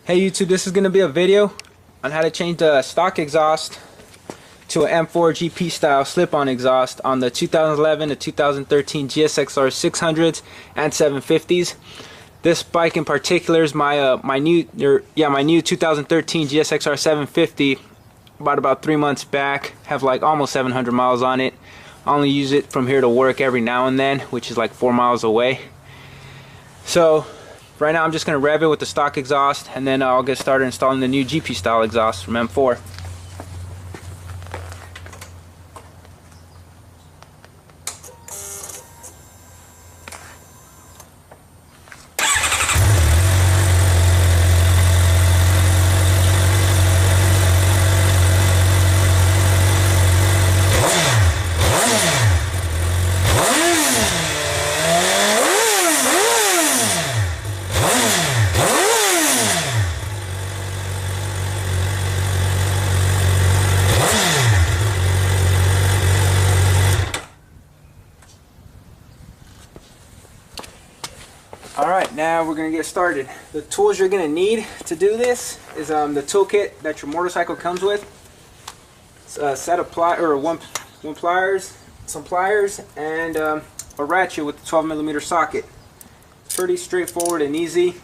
Hey YouTube, this is going to be a video on how to change the stock exhaust to an M4 GP style slip-on exhaust on the 2011 to 2013 GSXR 600s and 750s. This bike in particular is my new 2013 GSXR 750. Bought about 3 months back. Have like almost 700 miles on it. I only use it from here to work every now and then, which is like 4 miles away. So right now I'm just going to rev it with the stock exhaust, and then I'll get started installing the new GP style exhaust from M4. Alright, now we're going to get started. The tools you're going to need to do this is the toolkit that your motorcycle comes with. It's a set of one pliers, some pliers, and a ratchet with a 12mm socket. Pretty straightforward and easy.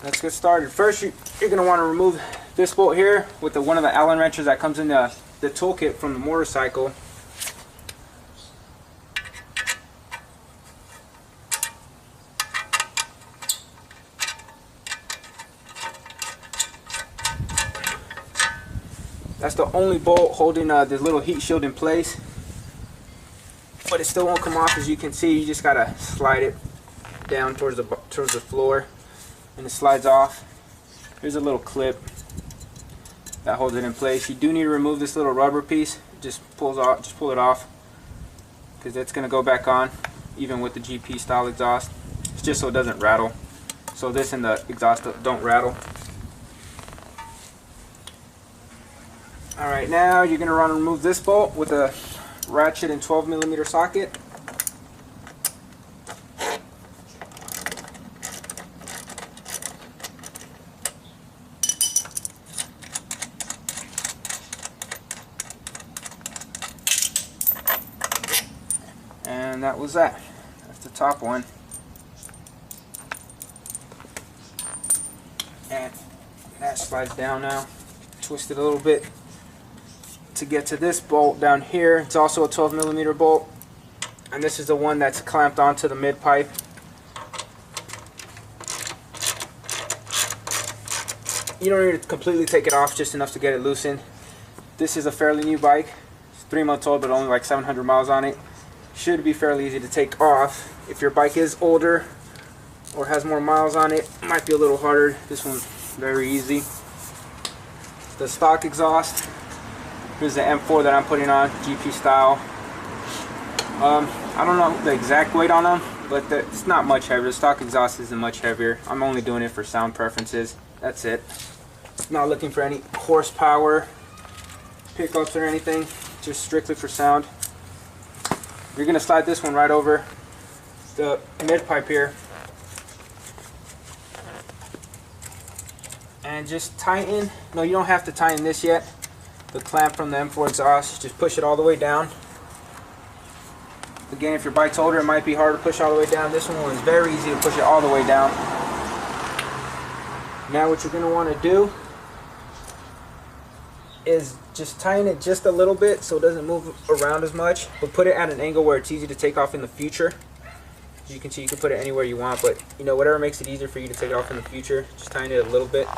Let's get started. First, you're going to want to remove this bolt here with one of the Allen wrenches that comes in the toolkit from the motorcycle. That's the only bolt holding this little heat shield in place, but it still won't come off. As you can see, you just gotta slide it down towards the floor, and it slides off. Here's a little clip that holds it in place. You do need to remove this little rubber piece. Just pull it off, because it's gonna go back on even with the GP style exhaust. It's just so it doesn't rattle. So this and the exhaust don't rattle. Alright, now you're going to want to remove this bolt with a ratchet and 12mm socket. And that was that. That's the top one. And that slides down now. Twist it a little bit to get to this bolt down here. It's also a 12mm bolt, and this is the one that's clamped onto the mid pipe. You don't need to completely take it off, just enough to get it loosened. This is a fairly new bike. It's 3 months old, but only like 700 miles on it. Should be fairly easy to take off. If your bike is older or has more miles on it, it might be a little harder. This one's very easy. The stock exhaust. Here's the M4 that I'm putting on, GP style. I don't know the exact weight on them, but it's not much heavier. The stock exhaust isn't much heavier. I'm only doing it for sound preferences. That's it. Not looking for any horsepower, pickups or anything. Just strictly for sound. You're going to slide this one right over the mid pipe here. And just tighten. No, you don't have to tighten this yet. The clamp from the M4 exhaust, just push it all the way down. Again, if your bike's older, it might be hard to push all the way down. This one is very easy to push it all the way down. Now what you're going to want to do is just tighten it just a little bit so it doesn't move around as much, but put it at an angle where it's easy to take off in the future. As you can see, you can put it anywhere you want, but you know, whatever makes it easier for you to take it off in the future, just tighten it a little bit.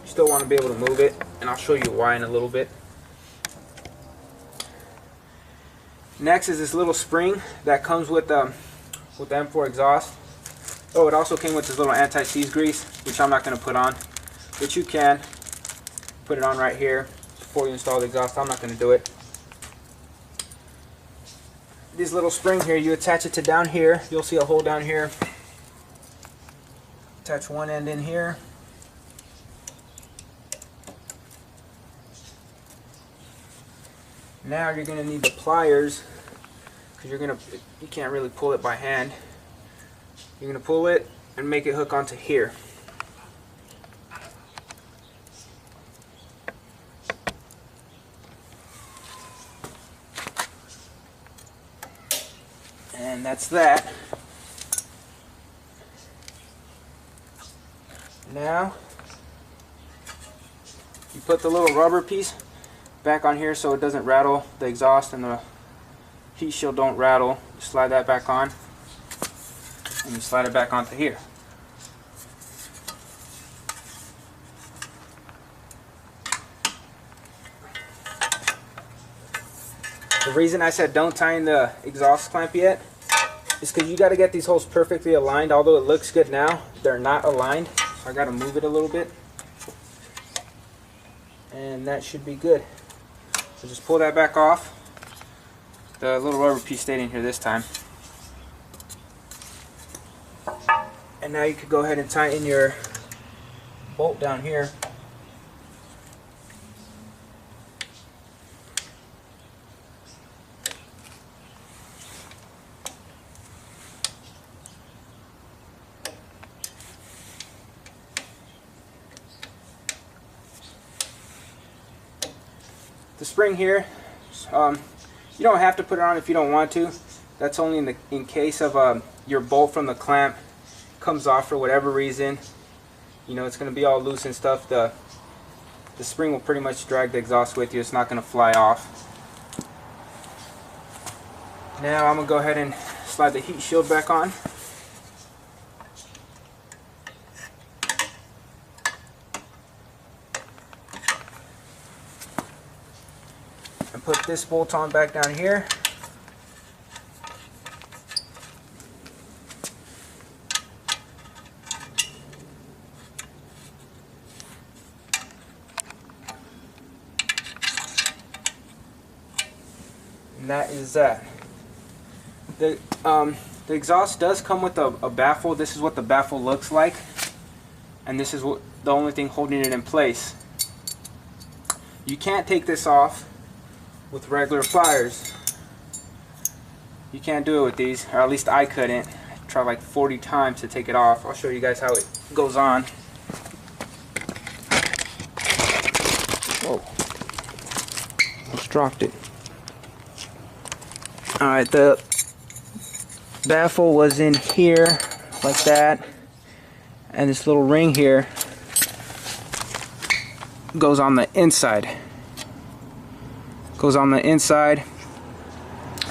Still want to be able to move it, and I'll show you why in a little bit. Next is this little spring that comes with the M4 exhaust. Oh, it also came with this little anti-seize grease, which I'm not going to put on, but you can put it on right here before you install the exhaust. I'm not going to do it. This little spring here, you attach it to down here. You'll see a hole down here. Attach one end in here. Now you're going to need the pliers because you can't really pull it by hand. You're gonna pull it and make it hook onto here. And that's that. Now you put the little rubber piece back on here so it doesn't rattle the exhaust and the heat shield don't rattle. You slide that back on and you slide it back onto here. The reason I said don't tighten the exhaust clamp yet is because you got to get these holes perfectly aligned. Although it looks good now, they're not aligned. So I got to move it a little bit. And that should be good. So just pull that back off. The little rubber piece stayed in here this time. And now you could go ahead and tighten your bolt down here. The spring here, you don't have to put it on if you don't want to. That's only in case of your bolt from the clamp comes off for whatever reason. You know, it's going to be all loose and stuff. The spring will pretty much drag the exhaust with you. It's not going to fly off. Now I'm going to go ahead and slide the heat shield back on. And put this bolt on back down here. And that is that. The exhaust does come with a baffle. This is what the baffle looks like, and this is what the only thing holding it in place. You can't take this off with regular pliers. You can't do it with these, or at least I couldn't. I tried like 40 times to take it off. I'll show you guys how it goes on. Whoa, almost dropped it. Alright, the baffle was in here like that, and this little ring here goes on the inside. Goes on the inside,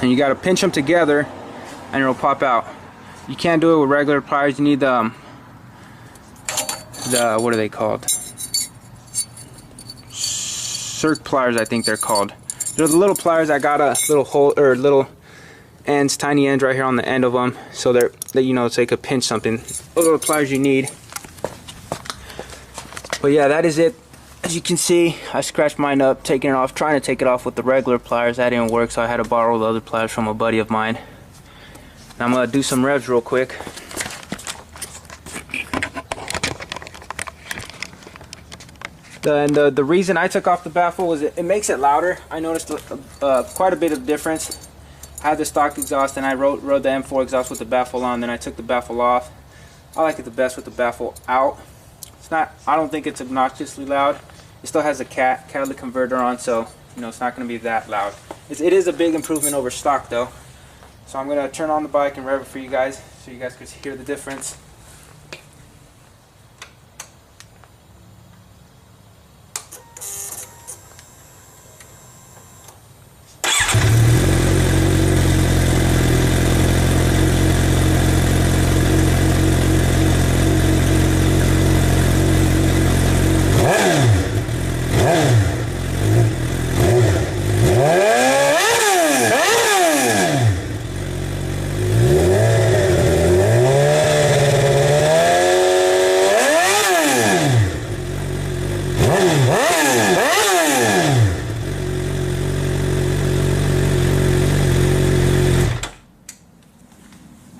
and you got to pinch them together and it'll pop out. You can't do it with regular pliers. You need the what are they called? Circ pliers, I think they're called. They're the little pliers that got a little hole, or little ends, tiny ends right here on the end of them, so that you know, so you could pinch something. Those are the pliers you need. But yeah, that is it. As you can see, I scratched mine up, taking it off, trying to take it off with the regular pliers. That didn't work, so I had to borrow the other pliers from a buddy of mine. Now I'm going to do some revs real quick. The reason I took off the baffle was it makes it louder. I noticed quite a bit of difference. I had the stock exhaust and I rode the M4 exhaust with the baffle on, then I took the baffle off. I like it the best with the baffle out. I don't think it's obnoxiously loud. It still has a catalytic converter on, so you know, it's not going to be that loud. It is a big improvement over stock though. So I'm going to turn on the bike and rev it for you guys so you guys can hear the difference.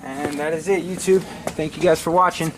And that is it, YouTube. Thank you guys for watching.